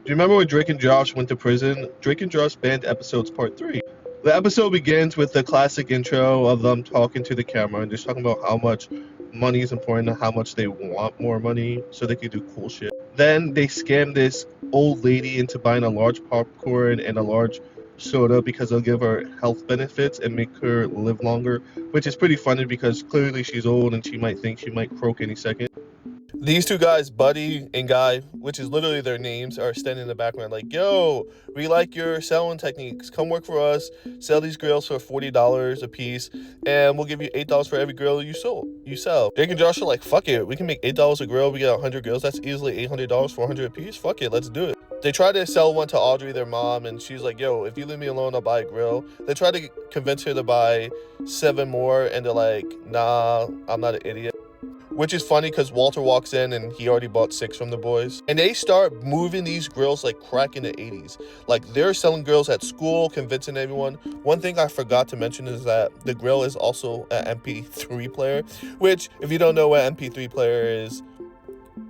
Do you remember when Drake and Josh went to prison? Drake and Josh banned episodes part 3. The episode begins with the classic intro of them talking to the camera and just talking about how much money is important and how much they want more money so they can do cool shit. Then they scam this old lady into buying a large popcorn and a large soda because they'll give her health benefits and make her live longer, which is pretty funny because clearly she's old and she might think she might croak any second. These two guys, Buddy and Guy, which is literally their names, are standing in the background like, yo, we like your selling techniques. Come work for us. Sell these girls for $40 a piece, and we'll give you $8 for every girl you sell. Drake and Josh are like, fuck it. We can make $8 a girl. We get 100 girls. That's easily $800, 400 a piece. Fuck it. Let's do it. They try to sell one to Audrey, their mom, and she's like, yo, if you leave me alone, I'll buy a grill. They try to convince her to buy 7 more, and they're like, nah, I'm not an idiot. Which is funny because Walter walks in and he already bought 6 from the boys. And they start moving these grills like crack in the 80s. Like they're selling grills at school, convincing everyone. One thing I forgot to mention is that the grill is also an MP3 player, which if you don't know what MP3 player is,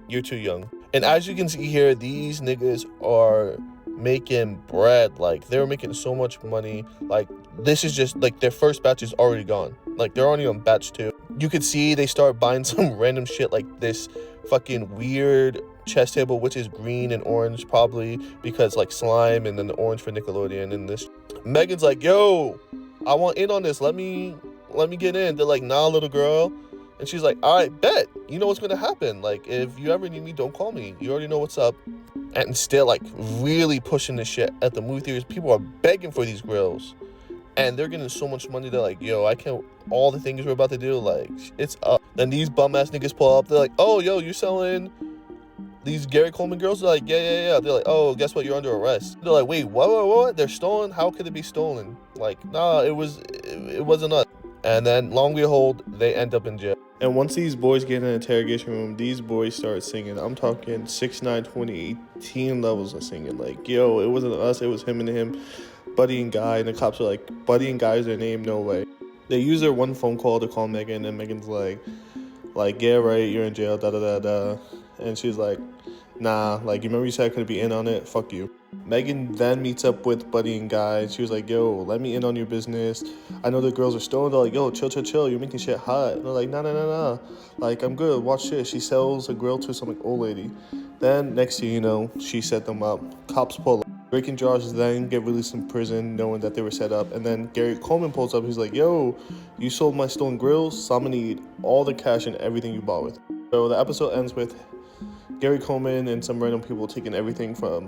you're too young. And as you can see here, these niggas are making bread. Like they're making so much money. Like this is just like their first batch is already gone. Like they're already on batch 2. You could see they start buying some random shit like this fucking weird chess table, which is green and orange, probably because like slime, and then the orange for Nickelodeon. And this Megan's like, yo, I want in on this. Let me get in. They're like, nah, little girl. And she's like, all right, bet. You know what's going to happen. Like, if you ever need me, don't call me. You already know what's up. And still, like, really pushing this shit at the movie theaters. People are begging for these grills. And they're getting so much money. They're like, yo, I can't, all the things we're about to do, like, it's up. Then these bum-ass niggas pull up. They're like, oh, yo, you selling these Gary Coleman girls? They're like, yeah. They're like, oh, guess what? You're under arrest. They're like, wait, what? They're stolen? How could it be stolen? Like, nah, it wasn't us. And then, long behold, they end up in jail. And once these boys get in an interrogation room, these boys start singing. I'm talking 6'9", 2018 levels of singing. Like, yo, it wasn't us, it was him and him, Buddy and Guy. And the cops are like, Buddy and Guy is their name? No way. They use their one phone call to call Megan, and Megan's like, yeah, right, you're in jail, da-da-da-da. And she's like, nah, like, you remember you said I couldn't be in on it? Fuck you. Megan then meets up with Buddy and Guy. She was like, yo, let me in on your business. I know the girls are stoned. They're like, yo, chill. You're making shit hot. And they're like, nah. Like, I'm good. Watch this. She sells a grill to some like, old lady. Then, next thing you know, she set them up. Cops pull up. Drake and Josh then get released from prison knowing that they were set up. And then Gary Coleman pulls up. He's like, yo, you sold my stolen grills, so I'm going to need all the cash and everything you bought with. So the episode ends with Gary Coleman and some random people taking everything from